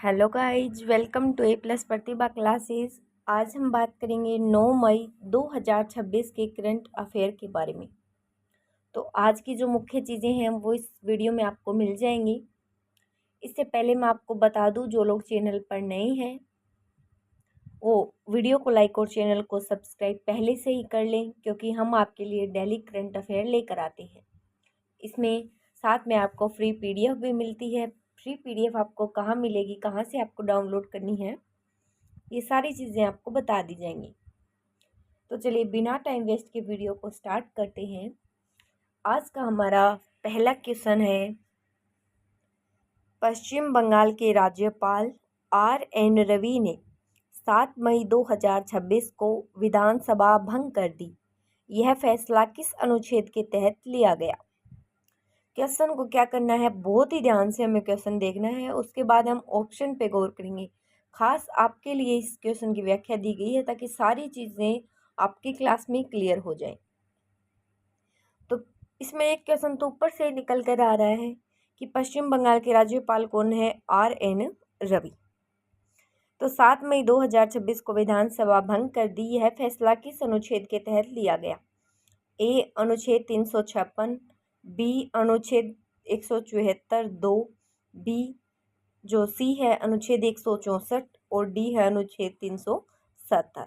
Hello guys, welcome to A plus Pratibha classes. आज हम बात करेंगे 9 मई 2026 के करंट अफेयर के बारे में। तो आज की जो मुख्य चीज़ें हैं वो इस वीडियो में आपको मिल जाएंगी। इससे पहले मैं आपको बता दूं, जो लोग चैनल पर नए हैं वो वीडियो को लाइक और चैनल को सब्सक्राइब पहले से ही कर लें, क्योंकि हम आपके लिए डेली करंट अफेयर लेकर आते हैं। इसमें साथ में आपको फ्री पीडीएफ भी मिलती है। फ्री पीडीएफ आपको कहाँ मिलेगी, कहाँ से आपको डाउनलोड करनी है, ये सारी चीज़ें आपको बता दी जाएंगी। तो चलिए बिना टाइम वेस्ट के वीडियो को स्टार्ट करते हैं। आज का हमारा पहला क्वेश्चन है, पश्चिम बंगाल के राज्यपाल RN रवि ने 7 मई 2026 को विधानसभा भंग कर दी। यह फैसला किस अनुच्छेद के तहत लिया गया? क्वेश्चन को क्या करना है, बहुत ही ध्यान से हमें क्वेश्चन देखना है, उसके बाद हम ऑप्शन पे गौर करेंगे। खास आपके लिए इस क्वेश्चन की व्याख्या दी गई है ताकि सारी चीज़ें आपकी क्लास में क्लियर हो जाए। तो इसमें एक क्वेश्चन तो ऊपर से निकल कर आ रहा है कि पश्चिम बंगाल के राज्यपाल कौन है? RN रवि। तो 7 मई 2026 को विधानसभा भंग कर दी। यह फैसला किस अनुच्छेद के तहत लिया गया? A अनुच्छेद 356, B अनुच्छेद 174 2, B जो C है अनुच्छेद 164 और D है अनुच्छेद 370।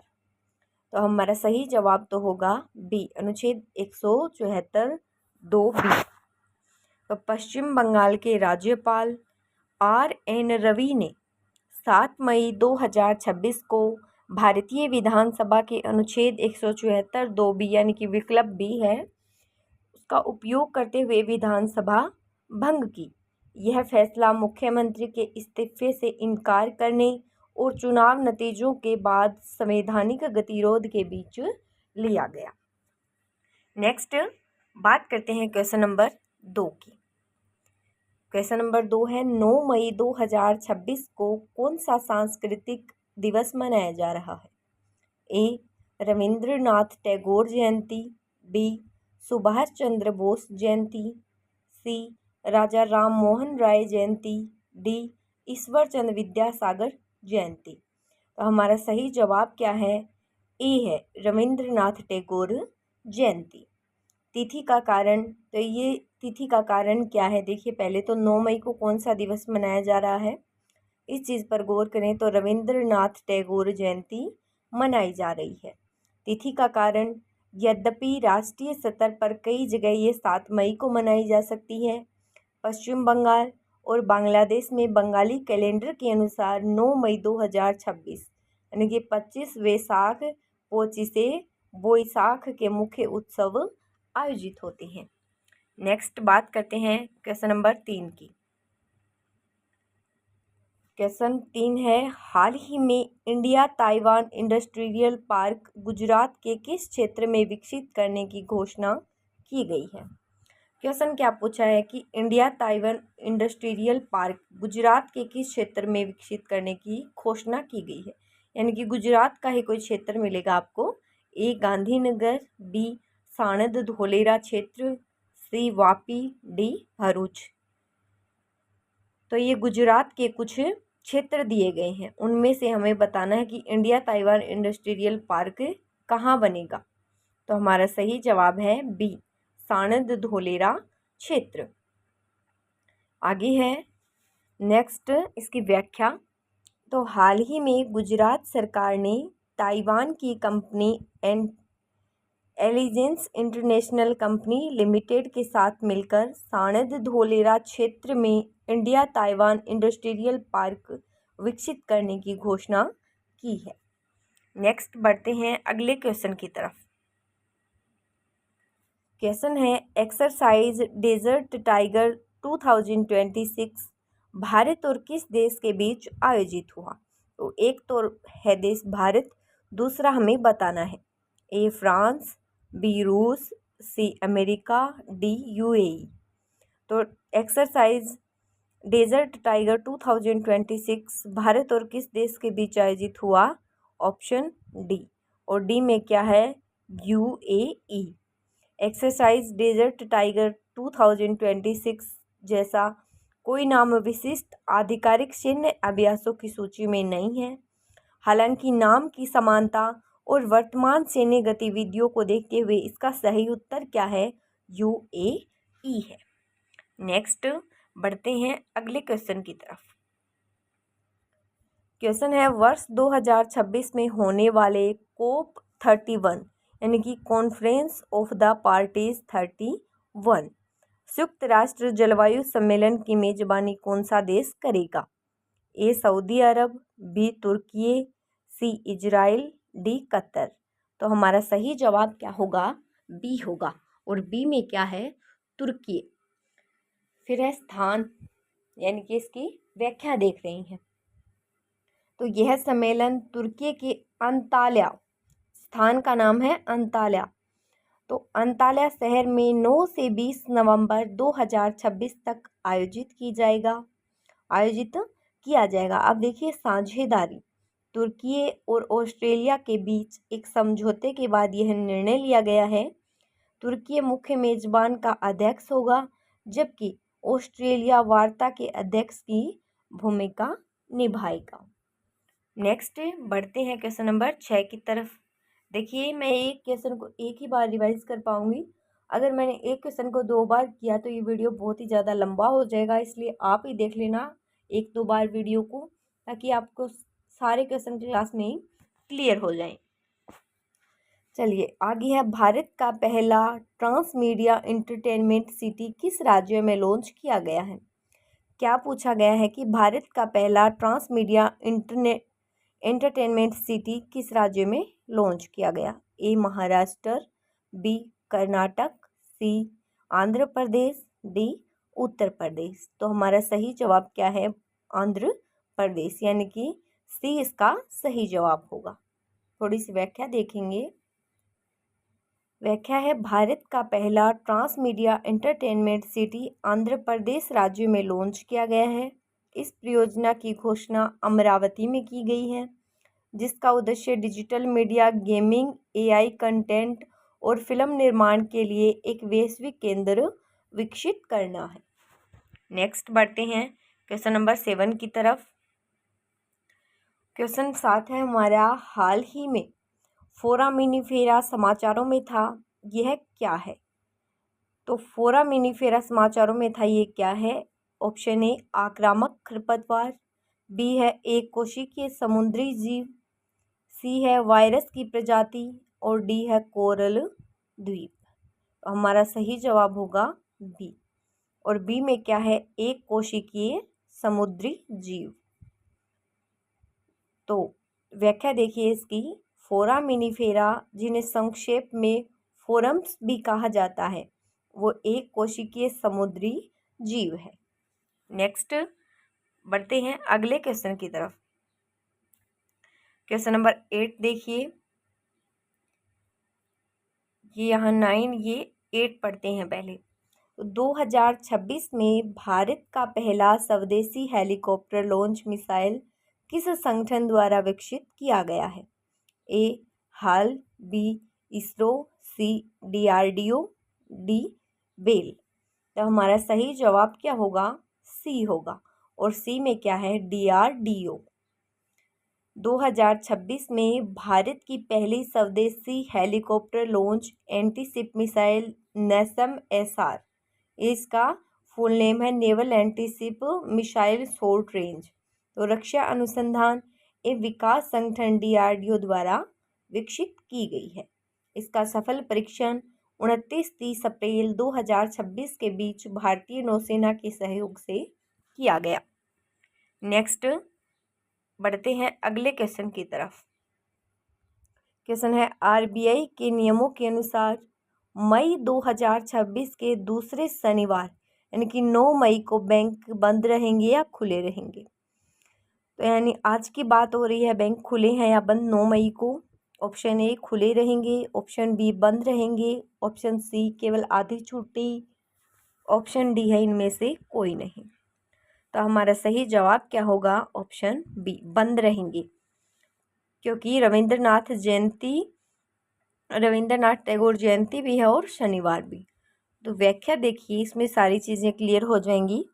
तो हमारा सही जवाब तो होगा B अनुच्छेद 174 2B। तो पश्चिम बंगाल के राज्यपाल RN रवि ने 7 मई 2026 को भारतीय विधानसभा के अनुच्छेद 174 2B यानी कि विकल्प B है उसका उपयोग करते हुए विधानसभा भंग की। यह फैसला मुख्यमंत्री के इस्तीफे से इनकार करने और चुनाव नतीजों के बाद संवैधानिक गतिरोध के बीच लिया गया। नेक्स्ट बात करते हैं क्वेश्चन नंबर 2 की। क्वेश्चन नंबर 2 है, 9 मई 2026 को कौन सा सांस्कृतिक दिवस मनाया जा रहा है? A Rabindranath Tagore Jayanti, B Subhash Chandra Bose Jayanti, C Raja Ram Mohan Roy Jayanti, D Ishwar Chandra Vidyasagar जयंती। तो हमारा सही जवाब क्या है? A है रविंद्रनाथ टैगोर जयंती। तिथि का कारण, तो ये तिथि का कारण क्या है? देखिए, पहले तो 9 मई को कौन सा दिवस मनाया जा रहा है, इस चीज़ पर गौर करें तो रविंद्रनाथ टैगोर जयंती मनाई जा रही है। तिथि का कारण, यद्यपि राष्ट्रीय स्तर पर कई जगह ये 7 मई को मनाई जा सकती है, पश्चिम बंगाल और बांग्लादेश में बंगाली कैलेंडर के अनुसार 9 मई 2026 यानी कि 25 वैशाख पोचिसे बोईसाख के मुख्य उत्सव आयोजित होते हैं। नेक्स्ट बात करते हैं क्वेश्चन नंबर 3 की। क्वेश्चन 3 है, हाल ही में India Taiwan industrial park Gujarat के किस क्षेत्र में विकसित करने की घोषणा की गई है? क्वेश्चन क्या पूछा है कि India Taiwan industrial park Gujarat के किस क्षेत्र में विकसित करने की घोषणा की गई है, यानी कि गुजरात का ही कोई क्षेत्र मिलेगा आपको। A गांधीनगर, B साणंद धोलेरा क्षेत्र, C वापी, D भरूच। तो ये गुजरात के कुछ क्षेत्र दिए गए हैं, उनमें से हमें बताना है कि इंडिया ताइवान इंडस्ट्रियल पार्क कहाँ बनेगा। तो हमारा सही जवाब है B साणंद धोलेरा क्षेत्र। आगे है नेक्स्ट इसकी व्याख्या। तो हाल ही में गुजरात सरकार ने ताइवान की company allegiance international company limited के साथ मिलकर साणंद धोलेरा क्षेत्र में इंडिया ताइवान इंडस्ट्रियल पार्क विकसित करने की घोषणा की है। नेक्स्ट बढ़ते हैं अगले क्वेश्चन की तरफ। क्वेश्चन है, एक्सरसाइज डेजर्ट टाइगर 2026 भारत और किस देश के बीच आयोजित हुआ? तो एक तो है देश भारत, दूसरा हमें बताना है A फ्रांस, B रूस, C अमेरिका, D UAE। तो एक्सरसाइज डेजर्ट टाइगर 2026 भारत और किस देश के बीच आयोजित हुआ? ऑप्शन D, और D में क्या है? UAE। एक्सरसाइज डेजर्ट टाइगर 2026 जैसा कोई नाम विशिष्ट आधिकारिक सैन्य अभ्यासों की सूची में नहीं है। हालांकि नाम की समानता और वर्तमान सैन्य गतिविधियों को देखते हुए इसका सही उत्तर क्या है? UAE है। नेक्स्ट बढ़ते हैं अगले क्वेश्चन की तरफ। क्वेश्चन है वर्ष 2026 में होने वाले COP 31 यानी कि कॉन्फ्रेंस ऑफ द पार्टीज 31 संयुक्त राष्ट्र जलवायु सम्मेलन की मेजबानी कौन सा देश करेगा? ए सऊदी अरब, बी तुर्की, सी इजराइल, डी कतर। तो हमारा सही जवाब क्या होगा? बी होगा। और बी में क्या है? तुर्की। फिर है स्थान, यानी कि इसकी व्याख्या देख रही हैं। तो यह सम्मेलन तुर्की के अंताल्या, स्थान का नाम है अंताल्या, तो अंताल्या शहर में 9 से 20 नवंबर 2026 तक आयोजित किया जाएगा। अब देखिए साझेदारी, तुर्की और ऑस्ट्रेलिया के बीच एक समझौते के बाद यह निर्णय लिया गया है। तुर्की मुख्य मेजबान का अध्यक्ष होगा, जबकि ऑस्ट्रेलिया वार्ता के अध्यक्ष की भूमिका निभाएगा। नेक्स्ट बढ़ते हैं क्वेश्चन नंबर 6 की तरफ। देखिए मैं एक क्वेश्चन को एक ही बार रिवाइज कर पाऊंगी। अगर मैंने एक क्वेश्चन को 2 बार किया तो ये वीडियो बहुत ही ज़्यादा लंबा हो जाएगा, इसलिए आप ही देख लेना 1-2 बार वीडियो को, ताकि आपको सारे क्वेश्चन क्लास में ही क्लियर हो जाएं। चलिए आगे है, भारत का पहला ट्रांसमीडिया एंटरटेनमेंट सिटी किस राज्य में लॉन्च किया गया है? क्या पूछा गया है कि भारत का पहला ट्रांसमीडिया एंटरटेनमेंट सिटी किस राज्य में लॉन्च किया गया? ए महाराष्ट्र, बी कर्नाटक, सी आंध्र प्रदेश, डी उत्तर प्रदेश। तो हमारा सही जवाब क्या है? आंध्र प्रदेश, यानी कि सी इसका सही जवाब होगा। थोड़ी सी व्याख्या देखेंगे। व्याख्या है, भारत का पहला transmedia entertainment city Andhra Pradesh राज्य में लॉन्च किया गया है। इस परियोजना की घोषणा अमरावती में की गई है, जिसका उद्देश्य digital media, gaming, AI content और फिल्म निर्माण के लिए एक वैश्विक केंद्र विकसित करना है। नेक्स्ट बढ़ते हैं क्वेश्चन नंबर 7 की तरफ। क्वेश्चन 7 है हमारा, हाल ही में फोरामिनीफेरा समाचारों में था, यह क्या है? तो फोरामिनीफेरा समाचारों में था, ये क्या है? ऑप्शन ए आक्रामक खरपतवार, बी है एक कोशिकीय समुद्री जीव, सी है वायरस की प्रजाति, और डी है कोरल द्वीप। तो हमारा सही जवाब होगा बी। और बी में क्या है? एक कोशिकीय समुद्री जीव। तो व्याख्या देखिए इसकी, फोरामिनीफेरा, जिन्हें संक्षेप में फोरम्स भी कहा जाता है, वो एक कोशिकीय समुद्री जीव है। नेक्स्ट बढ़ते हैं अगले क्वेश्चन की तरफ। क्वेश्चन नंबर 8 देखिए, ये यहाँ 9, ये 8 पढ़ते हैं पहले। 2026 में भारत का पहला स्वदेशी हेलीकॉप्टर लॉन्च मिसाइल किस संगठन द्वारा विकसित किया गया है? ए हाल, बी इसरो, सी DRDO, डी बेल। तो हमारा सही जवाब क्या होगा? सी होगा। और सी में क्या है? DRDO। 2026 में भारत की पहली स्वदेशी helicopter launch antiship missile NASAM SR, इसका फुल नेम है naval antiship missile short range, तो रक्षा अनुसंधान एवं विकास संगठन DRDO द्वारा विकसित की गई है। इसका सफल परीक्षण 29-30 अप्रैल 2026 के बीच भारतीय नौसेना के सहयोग से किया गया। नेक्स्ट बढ़ते हैं अगले क्वेश्चन की तरफ। क्वेश्चन है, RBI के नियमों के अनुसार मई 2026 के दूसरे शनिवार यानी कि 9 मई को बैंक बंद रहेंगे या खुले रहेंगे? तो यानी आज की बात हो रही है, बैंक खुले हैं या बंद 9 मई को? ऑप्शन ए खुले रहेंगे, ऑप्शन बी बंद रहेंगे, ऑप्शन सी केवल आधी छुट्टी, ऑप्शन डी है इनमें से कोई नहीं। तो हमारा सही जवाब क्या होगा? ऑप्शन बी बंद रहेंगे, क्योंकि रविंद्रनाथ टैगोर जयंती भी है और शनिवार भी। तो व्याख्या देखिए, इसमें सारी चीज़ें क्लियर हो जाएंगी।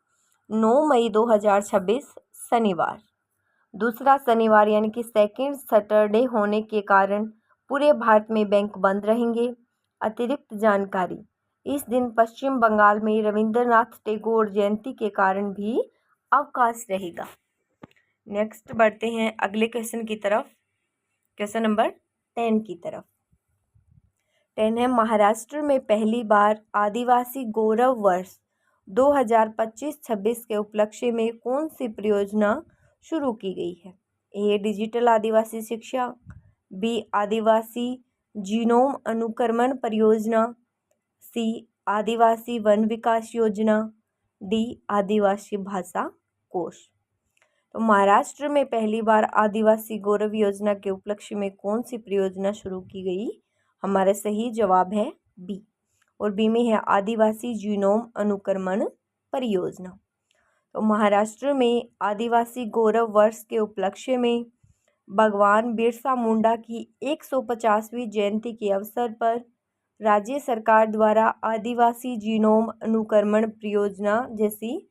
9 मई 2026 शनिवार। दूसरा शनिवार यानी कि सेकेंड सैटरडे होने के कारण पूरे भारत में बैंक बंद रहेंगे। अतिरिक्त जानकारी, इस दिन पश्चिम बंगाल में रविंद्रनाथ टैगोर जयंती के कारण भी अवकाश रहेगा। नेक्स्ट बढ़ते हैं अगले क्वेश्चन की तरफ, क्वेश्चन नंबर 10 की तरफ। 10 है, महाराष्ट्र में पहली बार आदिवासी गौरव वर्ष 2025-26 के उपलक्ष्य में कौन सी परियोजना शुरू की गई है? ए डिजिटल आदिवासी शिक्षा, बी आदिवासी जीनोम अनुक्रमण परियोजना, सी आदिवासी वन विकास योजना, डी आदिवासी भाषा कोष। तो महाराष्ट्र में पहली बार आदिवासी गौरव योजना के उपलक्ष्य में कौन सी परियोजना शुरू की गई? हमारा सही जवाब है बी, और बी में है आदिवासी जीनोम अनुक्रमण परियोजना। तो महाराष्ट्र में आदिवासी गौरव वर्ष के उपलक्ष्य में भगवान बिरसा मुंडा की 150वीं जयंती के अवसर पर राज्य सरकार द्वारा आदिवासी जीनोम अनुक्रमण परियोजना जैसी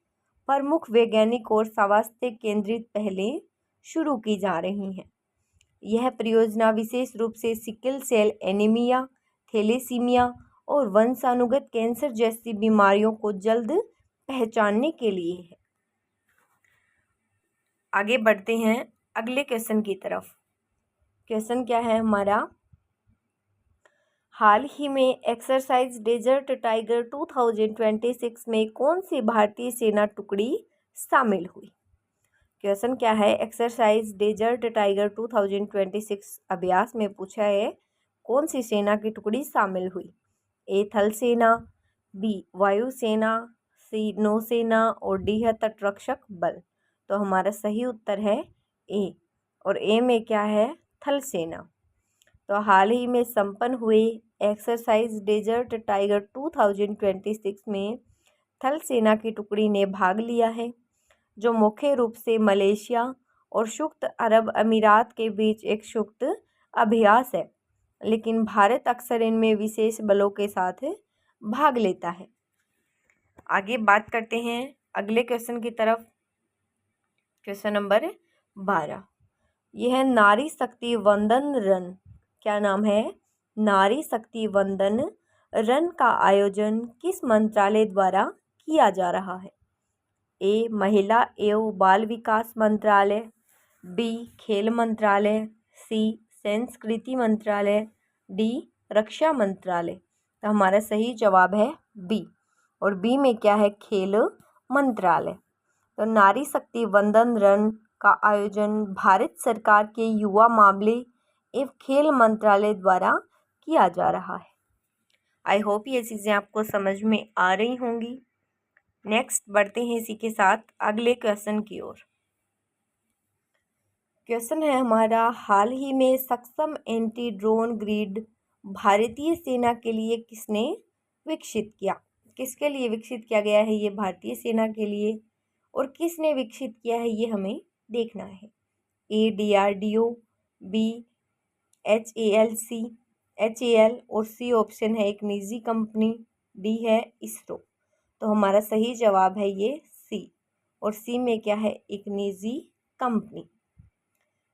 प्रमुख वैज्ञानिक और स्वास्थ्य केंद्रित पहलें शुरू की जा रही हैं। यह परियोजना विशेष रूप से सिकल सेल एनीमिया, थैलेसीमिया और वंशानुगत कैंसर जैसी बीमारियों को जल्द पहचानने के लिए है। आगे बढ़ते हैं अगले क्वेश्चन की तरफ। क्वेश्चन क्या है हमारा? हाल ही में एक्सरसाइज डेजर्ट टाइगर 2026 में कौन सी भारतीय सेना टुकड़ी शामिल हुई? क्वेश्चन क्या है? एक्सरसाइज डेजर्ट टाइगर 2026 अभ्यास में पूछा है कौन सी सेना की टुकड़ी शामिल हुई? ए थल सेना, बी वायुसेना, सी नौसेना और डी है तटरक्षक बल। तो हमारा सही उत्तर है ए, और ए में क्या है? थल सेना। तो हाल ही में संपन्न हुए एक्सरसाइज डेजर्ट टाइगर 2026 में थल सेना की टुकड़ी ने भाग लिया है, जो मुख्य रूप से मलेशिया और संयुक्त अरब अमीरात के बीच एक संयुक्त अभ्यास है, लेकिन भारत अक्सर इनमें विशेष बलों के साथ भाग लेता है। आगे बात करते हैं अगले क्वेश्चन की तरफ। क्वेश्चन नंबर 12, यह नारी शक्ति वंदन रन, क्या नाम है? नारी शक्ति वंदन रन का आयोजन किस मंत्रालय द्वारा किया जा रहा है? ए महिला एवं बाल विकास मंत्रालय, बी खेल मंत्रालय, सी संस्कृति मंत्रालय, डी रक्षा मंत्रालय। तो हमारा सही जवाब है बी, और बी में क्या है? खेल मंत्रालय। तो नारी शक्ति वंदन रन का आयोजन भारत सरकार के युवा मामले एवं खेल मंत्रालय द्वारा किया जा रहा है। आई होप ये चीज़ें आपको समझ में आ रही होंगी। नेक्स्ट बढ़ते हैं इसी के साथ अगले क्वेश्चन की ओर। क्वेश्चन है हमारा, हाल ही में सक्षम एंटी ड्रोन ग्रिड भारतीय सेना के लिए किसने विकसित किया? किसके लिए विकसित किया गया है? ये भारतीय सेना के लिए, और किसने विकसित किया है ये हमें देखना है। ए DRDO, बी HAL और सी ऑप्शन है एक निजी कंपनी, डी है इसरो। तो हमारा सही जवाब है ये सी, और सी में क्या है? एक निजी कंपनी।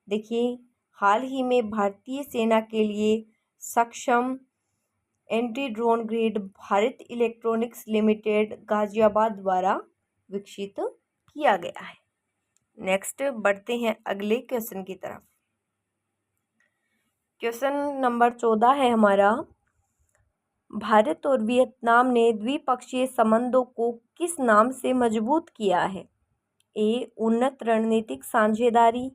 देखिए, हाल ही में भारतीय सेना के लिए सक्षम anti drone grid Bharat electronics limited Ghaziabad द्वारा विकसित किया गया है। नेक्स्ट बढ़ते हैं अगले क्वेश्चन की तरफ। क्वेश्चन नंबर 14 है हमारा, भारत और वियतनाम ने द्विपक्षीय संबंधों को किस नाम से मजबूत किया है? ए उन्नत रणनीतिक साझेदारी,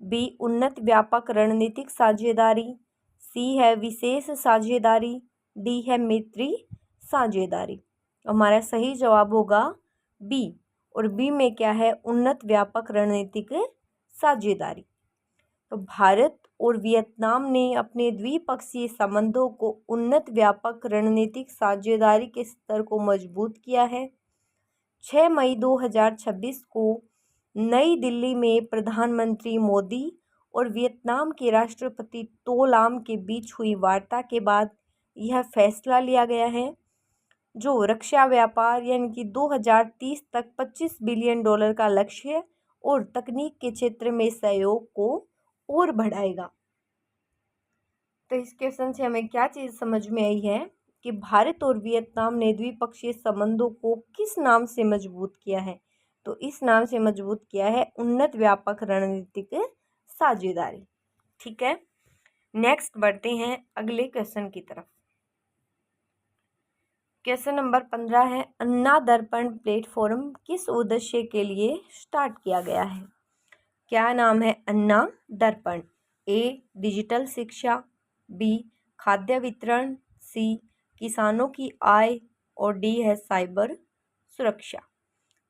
बी उन्नत व्यापक रणनीतिक साझेदारी, सी है विशेष साझेदारी, डी है मैत्री साझेदारी। हमारा सही जवाब होगा बी, और बी में क्या है? उन्नत व्यापक रणनीतिक साझेदारी। तो भारत और वियतनाम ने अपने द्विपक्षीय संबंधों को उन्नत व्यापक रणनीतिक साझेदारी के स्तर को मजबूत किया है। 6 मई 2026 को नई दिल्ली में प्रधानमंत्री मोदी और वियतनाम के राष्ट्रपति तो लाम के बीच हुई वार्ता के बाद यह फैसला लिया गया है। जो रक्षा व्यापार यानी कि 2030 तक $25 बिलियन का लक्ष्य और तकनीक के क्षेत्र में सहयोग को और बढ़ाएगा। तो इस क्वेश्चन से हमें क्या चीज़ समझ में आई है कि भारत और वियतनाम ने द्विपक्षीय संबंधों को किस नाम से मजबूत किया है? तो इस नाम से मजबूत किया है उन्नत व्यापक रणनीतिक साझेदारी। ठीक है, नेक्स्ट बढ़ते हैं अगले क्वेश्चन की तरफ। क्वेश्चन नंबर 15 है, अन्ना दर्पण प्लेटफॉर्म किस उद्देश्य के लिए स्टार्ट किया गया है? क्या नाम है अन्ना दर्पण? ए डिजिटल शिक्षा, बी खाद्य वितरण, सी किसानों की आय और डी है साइबर सुरक्षा।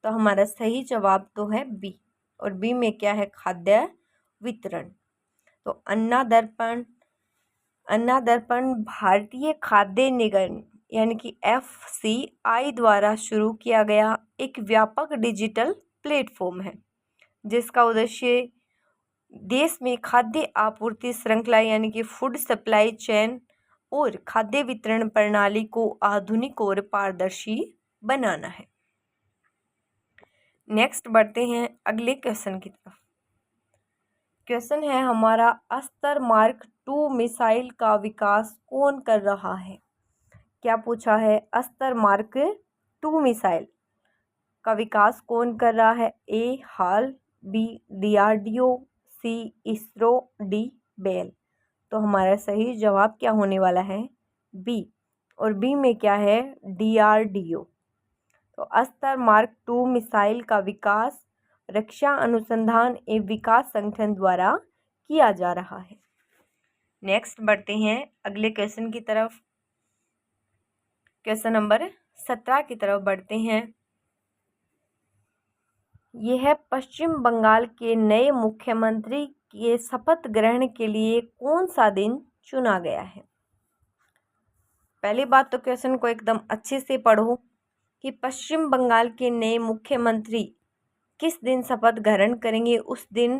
तो हमारा सही जवाब तो है बी, और बी में क्या है? खाद्य वितरण। तो अन्ना दर्पण भारतीय खाद्य निगम यानी कि FCI द्वारा शुरू किया गया एक व्यापक डिजिटल प्लेटफॉर्म है जिसका उद्देश्य देश में खाद्य आपूर्ति श्रृंखला यानी कि फूड सप्लाई चेन और खाद्य वितरण प्रणाली को आधुनिक और पारदर्शी बनाना है। नेक्स्ट बढ़ते हैं अगले क्वेश्चन की तरफ। क्वेश्चन है हमारा, अस्त्र मार्क 2 मिसाइल का विकास कौन कर रहा है? क्या पूछा है? अस्त्र मार्क 2 मिसाइल का विकास कौन कर रहा है? ए हाल, बी DRDO, सी इसरो, डी बेल। तो हमारा सही जवाब क्या होने वाला है? बी, और बी में क्या है? DRDO। तो अस्त्र मार्क 2 मिसाइल का विकास रक्षा अनुसंधान एवं विकास संगठन द्वारा किया जा रहा है। नेक्स्ट बढ़ते हैं अगले क्वेश्चन की तरफ। क्वेश्चन नंबर 17 की तरफ बढ़ते हैं। यह पश्चिम बंगाल के नए मुख्यमंत्री के शपथ ग्रहण के लिए कौन सा दिन चुना गया है? पहली बात तो क्वेश्चन को एकदम अच्छे से पढ़ो कि पश्चिम बंगाल के नए मुख्यमंत्री किस दिन शपथ ग्रहण करेंगे। उस दिन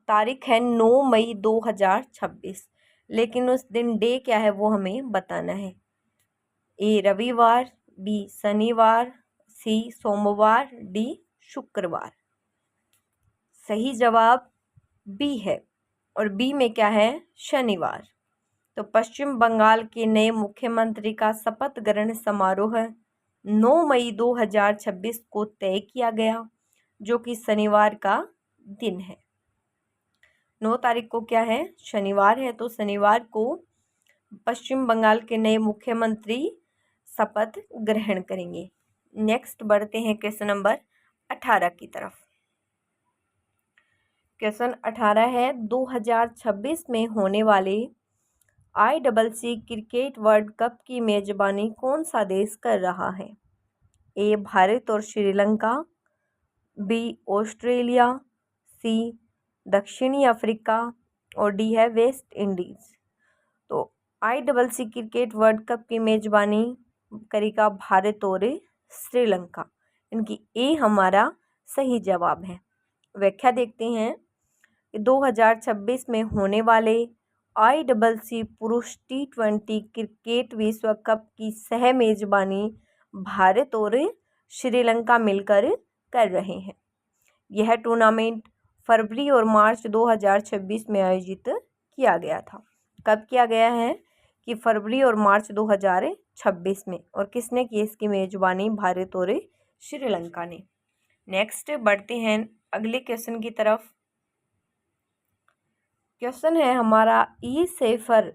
तारीख है 9 मई 2026, लेकिन उस दिन डे क्या है वो हमें बताना है। ए रविवार, बी शनिवार, सी सोमवार, डी शुक्रवार। सही जवाब बी है, और बी में क्या है? शनिवार। तो पश्चिम बंगाल के नए मुख्यमंत्री का शपथ ग्रहण समारोह 9 मई 2026 को तय किया गया, जो कि शनिवार का दिन है। 9 तारीख को क्या है? शनिवार है। तो शनिवार को पश्चिम बंगाल के नए मुख्यमंत्री शपथ ग्रहण करेंगे। नेक्स्ट बढ़ते हैं क्वेश्चन नंबर 18 की तरफ। क्वेश्चन 18 है, 2026 में होने वाले ICC क्रिकेट वर्ल्ड कप की मेजबानी कौन सा देश कर रहा है? ए भारत और श्रीलंका, बी ऑस्ट्रेलिया, सी दक्षिणी अफ्रीका और डी है वेस्ट इंडीज। तो ICC क्रिकेट वर्ल्ड कप की मेजबानी करेगा भारत और श्रीलंका। इनकी ए हमारा सही जवाब है। व्याख्या देखते हैं कि 2026 में होने वाले ICC पुरुष T20 क्रिकेट विश्व कप की सह मेजबानी भारत और श्रीलंका मिलकर कर रहे हैं। यह टूर्नामेंट फरवरी और मार्च 2026 में आयोजित किया गया था। कब किया गया है? कि फरवरी और मार्च 2026 में। और किसने की इसकी मेजबानी? भारत और श्रीलंका ने। नेक्स्ट बढ़ते हैं अगले क्वेश्चन की तरफ। क्वेश्चन है हमारा, ई सेफर,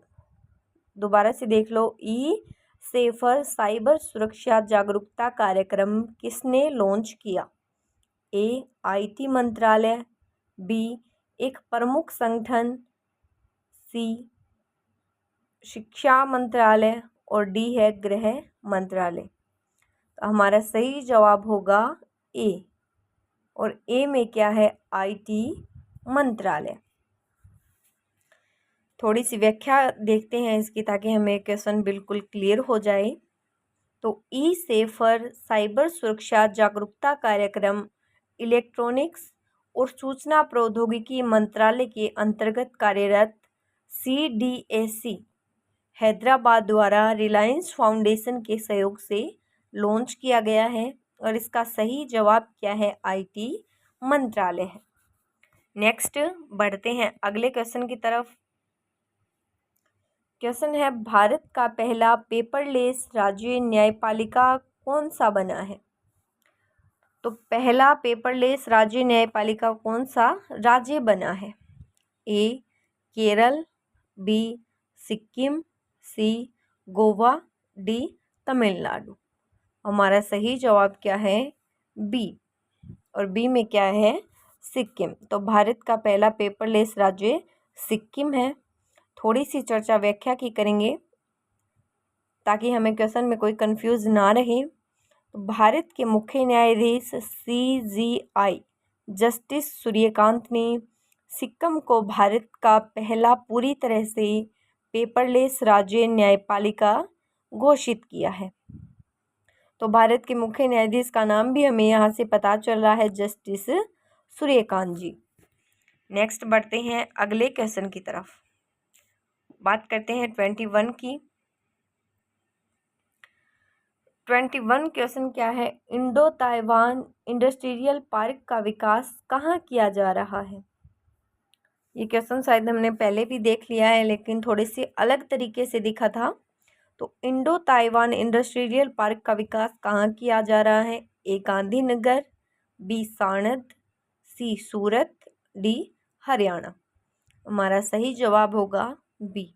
दोबारा से देख लो, ई सेफर साइबर सुरक्षा जागरूकता कार्यक्रम किसने लॉन्च किया? ए IT मंत्रालय, बी एक प्रमुख संगठन, सी शिक्षा मंत्रालय और डी है गृह मंत्रालय। तो हमारा सही जवाब होगा ए, और ए में क्या है? IT मंत्रालय। थोड़ी सी व्याख्या देखते हैं इसकी ताकि हमें क्वेश्चन बिल्कुल क्लियर हो जाए। तो ई सेफर साइबर सुरक्षा जागरूकता कार्यक्रम इलेक्ट्रॉनिक्स और सूचना प्रौद्योगिकी मंत्रालय के अंतर्गत कार्यरत CDAC हैदराबाद द्वारा रिलायंस फाउंडेशन के सहयोग से लॉन्च किया गया है? और इसका सही जवाब क्या है? आईटी मंत्रालय है। नेक्स्ट बढ़ते हैं अगले क्वेश्चन की तरफ। क्वेश्चन है, भारत का पहला पेपरलेस राज्य न्यायपालिका कौन सा बना है? तो पहला पेपरलेस राज्य न्यायपालिका कौन सा राज्य बना है? ए केरल, बी सिक्किम, सी गोवा, डी तमिलनाडु। हमारा सही जवाब क्या है? बी। और बी में क्या है? सिक्किम। तो भारत का पहला पेपरलेस राज्य सिक्किम है। थोड़ी सी चर्चा व्याख्या की करेंगे ताकि हमें क्वेश्चन में कोई कंफ्यूज ना रहे। तो भारत के मुख्य न्यायाधीश CJI जस्टिस सूर्यकांत ने सिक्किम को भारत का पहला पूरी तरह से पेपरलेस राज्य न्यायपालिका घोषित किया है। तो भारत के मुख्य न्यायाधीश का नाम भी हमें यहाँ से पता चल रहा है, जस्टिस सूर्यकांत जी। नेक्स्ट बढ़ते हैं अगले क्वेश्चन की तरफ। बात करते हैं 21 की। 21 क्वेश्चन क्या है? इंडो ताइवान इंडस्ट्रियल पार्क का विकास कहाँ किया जा रहा है? ये क्वेश्चन शायद हमने पहले भी देख लिया है, लेकिन थोड़े से अलग तरीके से दिखा था। तो इंडो ताइवान इंडस्ट्रियल पार्क का विकास कहाँ किया जा रहा है? ए गांधीनगर, बी साणंद, सी सूरत, डी हरियाणा। हमारा सही जवाब होगा बी।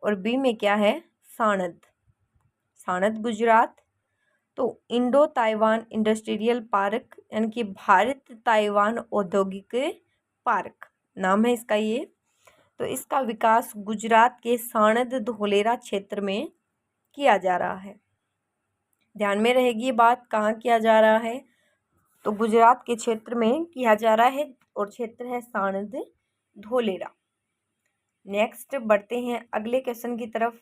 और बी में क्या है? साणंद। साणंद गुजरात। तो इंडो ताइवान इंडस्ट्रियल पार्क यानी कि भारत ताइवान औद्योगिक पार्क नाम है इसका ये। तो इसका विकास गुजरात के साणंद धोलेरा क्षेत्र में किया जा रहा है। ध्यान में रहेगी ये बात, कहाँ किया जा रहा है? तो गुजरात के क्षेत्र में किया जा रहा है और क्षेत्र है साणंद धोलेरा। नेक्स्ट बढ़ते हैं अगले क्वेश्चन की तरफ।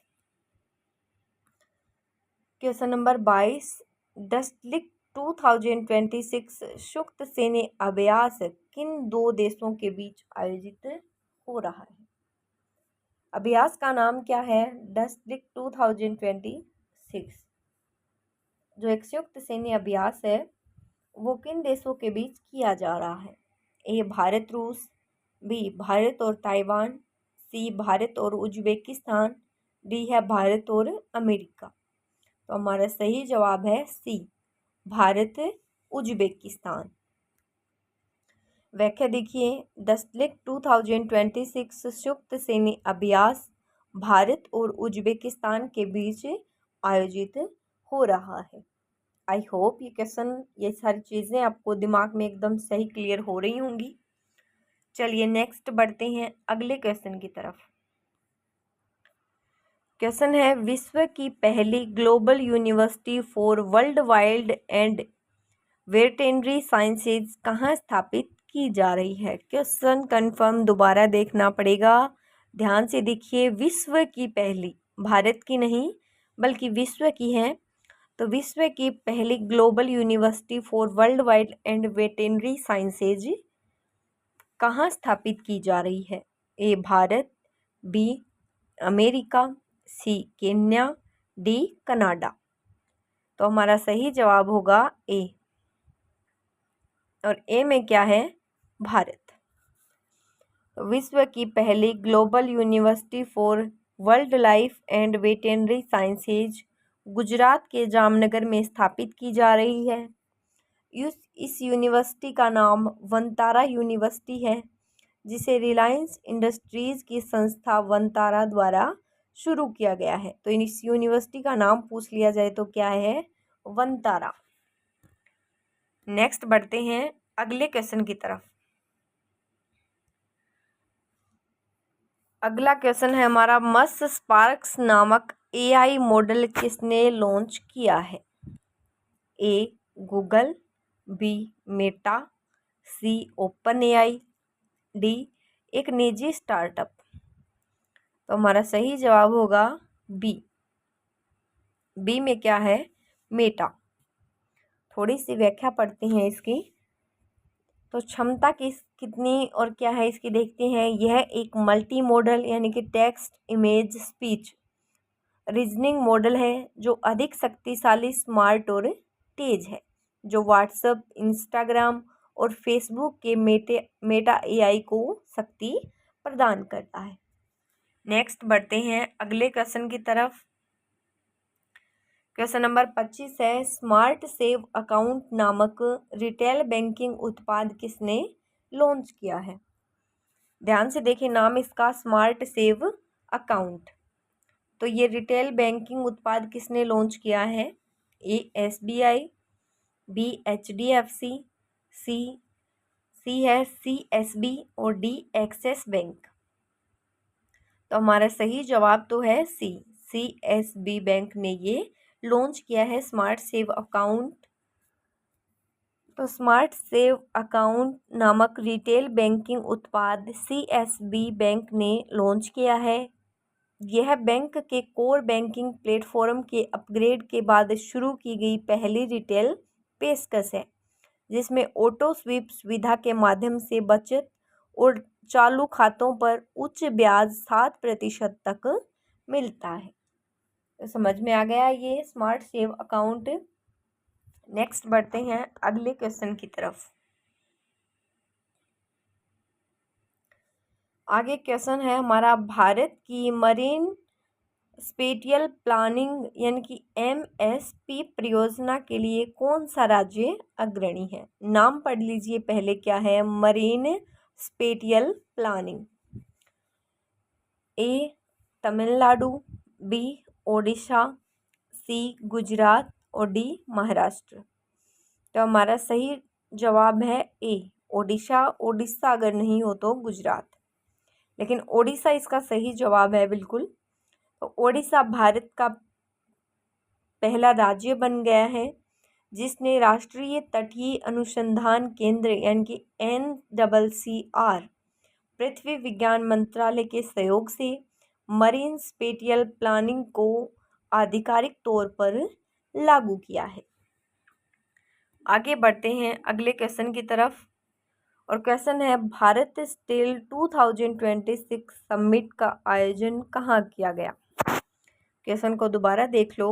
क्वेश्चन नंबर 22, डस्टलिक 2026 संयुक्त सैन्य अभ्यास किन दो देशों के बीच आयोजित हो रहा है? अभ्यास का नाम क्या है? डस्टलिक 2026। जो एक संयुक्त सैन्य अभ्यास है वो किन देशों के बीच किया जा रहा है? ए भारत रूस, बी भारत और ताइवान, सी भारत और उज्बेकिस्तान, डी है भारत और अमेरिका। तो हमारा सही जवाब है सी, भारत उज्बेकिस्तान। व्याख्या देखिए, डस्टलिक 2026 संयुक्त सैन्य अभ्यास भारत और उज्बेकिस्तान के बीच आयोजित हो रहा है। आई होप ये क्वेश्चन, ये सारी चीज़ें आपको दिमाग में एकदम सही क्लियर हो रही होंगी। चलिए नेक्स्ट बढ़ते हैं अगले क्वेश्चन की तरफ। क्वेश्चन है, विश्व की पहली global university for world wild and veterinary sciences कहाँ स्थापित की जा रही है? क्वेश्चन कंफर्म दोबारा देखना पड़ेगा, ध्यान से देखिए। विश्व की पहली, भारत की नहीं बल्कि विश्व की है। तो विश्व की पहली global university for world wide and veterinary sciences कहाँ स्थापित की जा रही है? ए भारत, बी अमेरिका, सी केन्या, डी कनाडा। तो हमारा सही जवाब होगा ए। और ए में क्या है? भारत। विश्व की पहली global university for world life and veterinary sciences Gujarat के जामनगर में स्थापित की जा रही है। इस यूनिवर्सिटी का नाम वनतारा यूनिवर्सिटी है, जिसे रिलायंस इंडस्ट्रीज़ की संस्था वनतारा द्वारा शुरू किया गया है। तो इस यूनिवर्सिटी का नाम पूछ लिया जाए तो क्या है? वनतारा। नेक्स्ट बढ़ते हैं अगले क्वेश्चन की तरफ। अगला क्वेश्चन है हमारा, मत्स्य स्पार्क्स नामक AI मॉडल किसने लॉन्च किया है? ए गूगल, बी मेटा, सी ओपन AI, डी एक निजी स्टार्टअप। तो हमारा सही जवाब होगा बी। बी में क्या है? मेटा। थोड़ी सी व्याख्या पढ़ते हैं इसकी। तो क्षमता कितनी और क्या है इसकी देखते हैं। यह एक मल्टी मॉडल यानी कि text, image, speech reasoning model है जो अधिक शक्तिशाली, स्मार्ट और तेज है, जो व्हाट्सएप, इंस्टाग्राम और फेसबुक के मेटा एआई को शक्ति प्रदान करता है। नेक्स्ट बढ़ते हैं अगले क्वेश्चन की तरफ। क्वेश्चन नंबर 25 है, स्मार्ट सेव अकाउंट नामक रिटेल बैंकिंग उत्पाद किसने लॉन्च किया है? ध्यान से देखिए, नाम इसका स्मार्ट सेव अकाउंट। तो ये रिटेल बैंकिंग उत्पाद किसने लॉन्च किया है? ए एसबीआई, बी एचडीएफसी, सी है सीएसबी और डी एक्सिस बैंक। तो हमारा सही जवाब तो है सी, सीएसबी बैंक ने ये लॉन्च किया है स्मार्ट सेव अकाउंट। तो स्मार्ट सेव अकाउंट नामक रिटेल बैंकिंग उत्पाद सीएसबी बैंक ने लॉन्च किया है। यह बैंक के कोर बैंकिंग प्लेटफॉर्म के अपग्रेड के बाद शुरू की गई पहली रिटेल पेशकश है, जिसमें ऑटो स्वीप सुविधा के माध्यम से बचत और चालू खातों पर उच्च ब्याज 7% तक मिलता है। तो समझ में आ गया ये स्मार्ट सेव अकाउंट। नेक्स्ट बढ़ते हैं अगले क्वेश्चन की तरफ। आगे क्वेश्चन है हमारा, भारत की मरीन स्पेटियल प्लानिंग यानी कि एमएसपी परियोजना के लिए कौन सा राज्य अग्रणी है? नाम पढ़ लीजिए पहले, क्या है? Marine spatial planning. A Tamil Nadu, B Odisha, C Gujarat और डी महाराष्ट्र। तो हमारा सही जवाब है ए ओडिशा। ओडिशा अगर नहीं हो तो गुजरात, लेकिन ओडिशा इसका सही जवाब है बिल्कुल। तो ओडिशा भारत का पहला राज्य बन गया है जिसने राष्ट्रीय तटीय अनुसंधान केंद्र यानी कि NCCR पृथ्वी विज्ञान मंत्रालय के सहयोग से मरीन स्पेटियल प्लानिंग को आधिकारिक तौर पर लागू किया है। आगे बढ़ते हैं अगले क्वेश्चन की तरफ, और क्वेश्चन है, भारत स्टील 2026 समिट का आयोजन कहाँ किया गया? क्वेश्चन को दोबारा देख लो।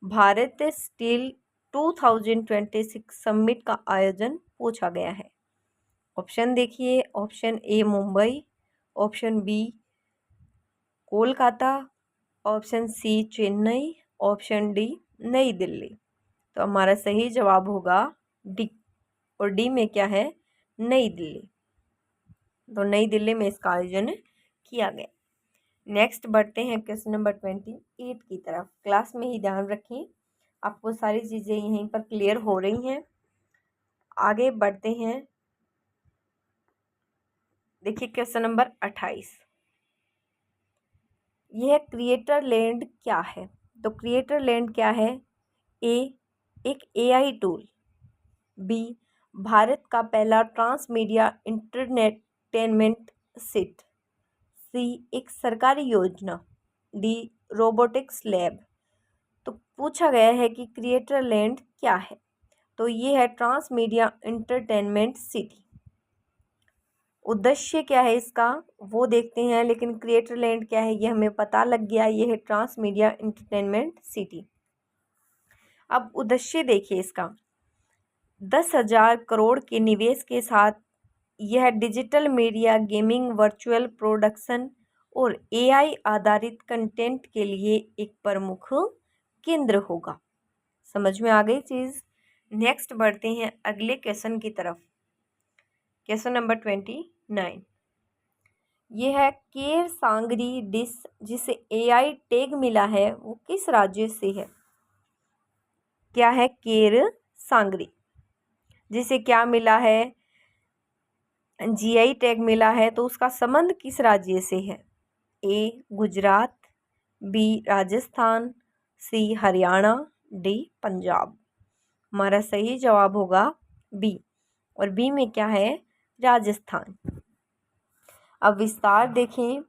भारत स्टील 2026 समिट का आयोजन पूछा गया है। ऑप्शन देखिए, option A Mumbai, option B Kolkata, option C Chennai, option D New Delhi. तो हमारा सही जवाब होगा डी, और डी में क्या है? नई दिल्ली। तो नई दिल्ली में इसका आयोजन किया गया। नेक्स्ट बढ़ते हैं क्वेश्चन नंबर 28 की तरफ। क्लास में ही ध्यान रखें, आपको सारी चीज़ें यहीं पर क्लियर हो रही हैं। आगे बढ़ते हैं, देखिए क्वेश्चन नंबर 28। यह क्रिएटर लैंड क्या है? तो क्रिएटर लैंड क्या है? ए एक एआई टूल, बी भारत का पहला ट्रांसमीडिया इंटरटेनमेंट सिट, सी एक सरकारी योजना, डी रोबोटिक्स लैब। तो पूछा गया है कि क्रिएटर लैंड क्या है, तो ये है ट्रांसमीडिया इंटरटेनमेंट सिटी। उद्देश्य क्या है इसका वो देखते हैं, लेकिन क्रिएटर लैंड क्या है ये हमें पता लग गया, ये है ट्रांसमीडिया इंटरटेनमेंट सिटी। अब उद्देश्य देखिए इसका, 10,000 करोड़ के निवेश के साथ यह digital media, gaming, virtual production और एआई आधारित कंटेंट के लिए एक प्रमुख केंद्र होगा। समझ में आ गई चीज़। नेक्स्ट बढ़ते हैं अगले क्वेश्चन की तरफ। Question number 29। यह है केर सांगरी डिश जिसे एआई टैग मिला है वो किस राज्य से है? क्या है? केर सांगरी जिसे क्या मिला है? जीआई टैग मिला है। तो उसका संबंध किस राज्य से है? ए गुजरात, बी राजस्थान, सी हरियाणा, डी पंजाब। हमारा सही जवाब होगा बी, और बी में क्या है? राजस्थान। अब विस्तार देखें,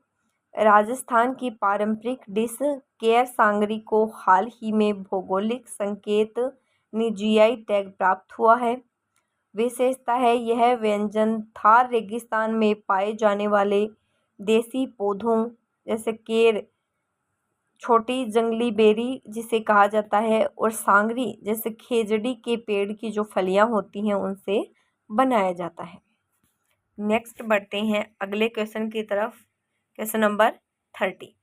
राजस्थान की पारंपरिक डिश केर सांगरी को हाल ही में भौगोलिक संकेत ने जीआई टैग प्राप्त हुआ है। विशेषता है यह व्यंजन थार रेगिस्तान में पाए जाने वाले देसी पौधों जैसे केर छोटी जंगली बेरी जिसे कहा जाता है, और सांगरी जैसे खेजड़ी के पेड़ की जो फलियां होती हैं उनसे बनाया जाता है। नेक्स्ट बढ़ते हैं अगले क्वेश्चन की तरफ। Question number 30।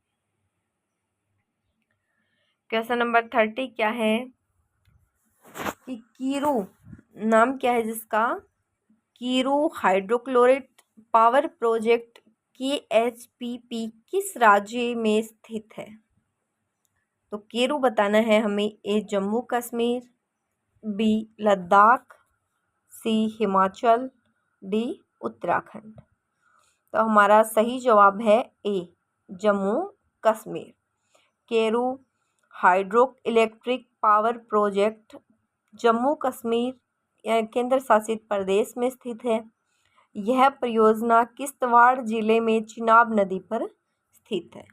क्वेश्चन नंबर 30 क्या है कि कीरू नाम क्या है जिसका, कीरू हाइड्रोक्लोरेट पावर प्रोजेक्ट KHPP किस राज्य में स्थित है? तो कीरू बताना है हमें। ए जम्मू कश्मीर, बी लद्दाख, सी हिमाचल, डी उत्तराखंड। तो हमारा सही जवाब है ए जम्मू कश्मीर। केरू hydro electric power project Jammu Kashmir केंद्र शासित प्रदेश में स्थित है। यह परियोजना किश्तवाड़ जिले में चिनाब नदी पर स्थित है।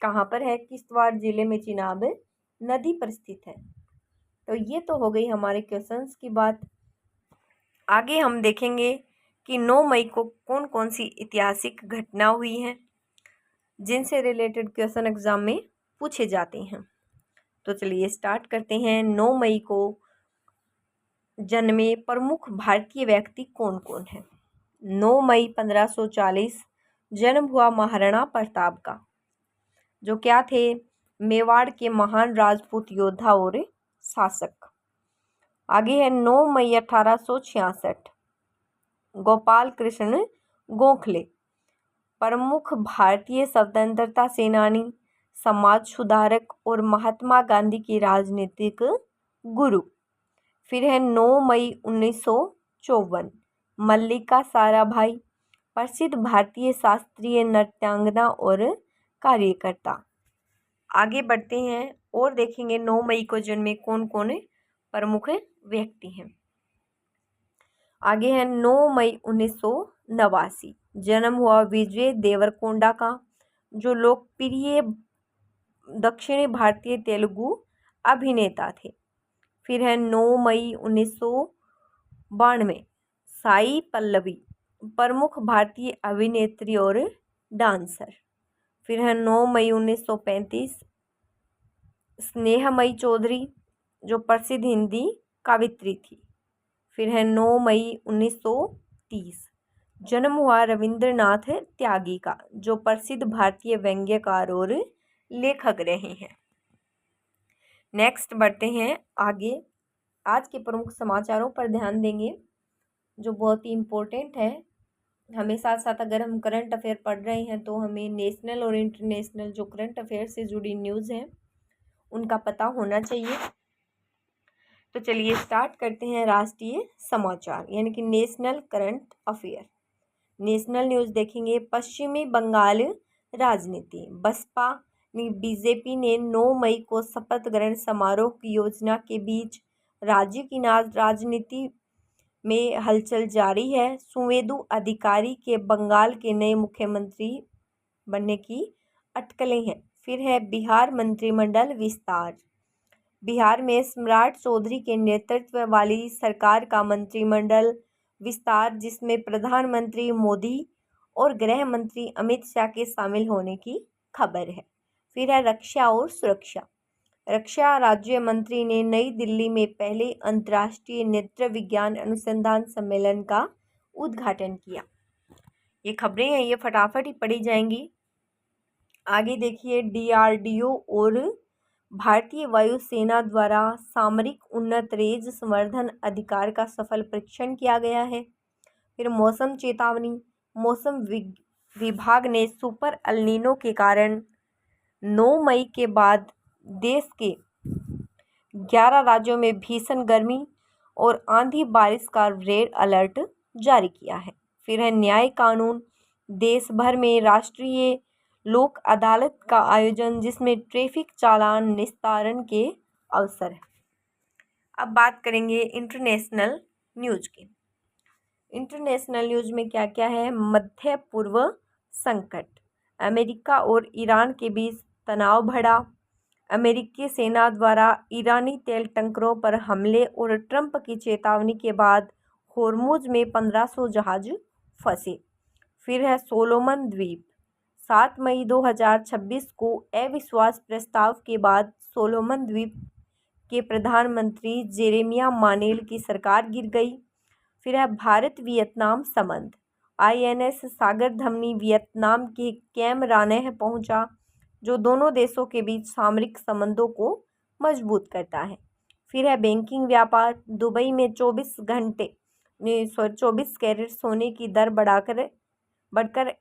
कहाँ पर है? किश्तवाड़ जिले में चिनाब नदी पर स्थित है। तो ये तो हो गई हमारे क्वेश्चंस की बात। आगे हम देखेंगे कि 9 मई को कौन कौन सी ऐतिहासिक घटना हुई हैं जिनसे रिलेटेड क्वेश्चन एग्जाम में पूछे जाते हैं। तो चलिए स्टार्ट करते हैं। 9 मई को जन्मे प्रमुख भारतीय व्यक्ति कौन कौन है? 9 मई 1540 जन्म हुआ महाराणा प्रताप का, जो क्या थे? मेवाड़ के महान राजपूत योद्धा और शासक। आगे है 9 मई 1866 गोपाल कृष्ण गोखले प्रमुख भारतीय स्वतंत्रता सेनानी, समाज सुधारक और महात्मा गांधी के राजनीतिक गुरु। फिर है 9 मई 1954 मल्लिका साराभाई प्रसिद्ध भारतीय शास्त्रीय नृत्यांगना और कार्यकर्ता। आगे बढ़ते हैं और देखेंगे 9 मई को जन्मे कौन कौन प्रमुख व्यक्ति हैं। आगे है 9 मई 1989 जन्म हुआ विजय देवरकोंडा का, जो लोकप्रिय दक्षिणी भारतीय तेलुगु अभिनेता थे। फिर है 9 मई 1992 साई पल्लवी प्रमुख भारतीय अभिनेत्री और डांसर। फिर है 9 मई 1935 स्नेहमयी चौधरी, जो प्रसिद्ध हिंदी कवित्री थी। फिर है 9 मई 1930 जन्म हुआ रविंद्रनाथ त्यागी का, जो प्रसिद्ध भारतीय व्यंग्यकार और लेखक रहे हैं। नेक्स्ट बढ़ते हैं आगे। आज के प्रमुख समाचारों पर ध्यान देंगे जो बहुत ही इम्पोर्टेंट है। हमें साथ साथ अगर हम करंट अफेयर पढ़ रहे हैं तो हमें नेशनल और इंटरनेशनल जो करंट अफेयर से जुड़ी न्यूज़ हैं उनका पता होना चाहिए। तो चलिए स्टार्ट करते हैं राष्ट्रीय समाचार यानी कि national current affair. National news देखेंगे। पश्चिमी बंगाल राजनीति। बसपा बीजेपी ने 9 मई को शपथ ग्रहण समारोह की योजना के बीच राज्य की राजनीति में हलचल जारी है। सुवेंदु अधिकारी के बंगाल के नए मुख्यमंत्री बनने की अटकलें हैं। फिर है बिहार मंत्रिमंडल विस्तार। बिहार में सम्राट चौधरी के नेतृत्व वाली सरकार का मंत्रिमंडल विस्तार, जिसमें प्रधानमंत्री मोदी और गृह मंत्री अमित शाह के शामिल होने की खबर है। फिर है रक्षा और सुरक्षा। रक्षा राज्य मंत्री ने नई दिल्ली में पहले अंतर्राष्ट्रीय नेत्र विज्ञान अनुसंधान सम्मेलन का उद्घाटन किया। ये खबरें हैं, ये फटाफट ही पढ़ी जाएंगी। आगे देखिए। DRDO और भारतीय वायुसेना द्वारा सामरिक उन्नत रेंज संवर्धन अधिकार का सफल परीक्षण किया गया है। फिर मौसम चेतावनी। मौसम विभाग ने सुपर एल-नीनो के कारण 9 मई के बाद देश के 11 राज्यों में भीषण गर्मी और आंधी बारिश का रेड अलर्ट जारी किया है। फिर है न्याय कानून। देश भर में राष्ट्रीय लोक अदालत का आयोजन, जिसमें ट्रैफिक चालान निस्तारण के अवसर है। अब बात करेंगे इंटरनेशनल न्यूज़ की। इंटरनेशनल न्यूज़ में क्या क्या है? मध्य पूर्व संकट। अमेरिका और ईरान के बीच तनाव बढ़ा। अमेरिकी सेना द्वारा ईरानी तेल टैंकरों पर हमले और ट्रंप की चेतावनी के बाद होर्मुज में 1500 जहाज फंसे। फिर है सोलोमन द्वीप। 7 मई 2026 को अविश्वास प्रस्ताव के बाद सोलोमन द्वीप के प्रधानमंत्री जेरेमिया मानेल की सरकार गिर गई। फिर है भारत वियतनाम संबंध। INS सागर धमनी वियतनाम के कैम रानेह पहुंचा, जो दोनों देशों के बीच सामरिक संबंधों को मजबूत करता है। फिर है बैंकिंग व्यापार। दुबई में 24 कैरेट सोने की दर बढ़कर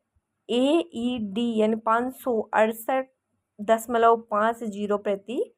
AED यानी 568.50 प्रति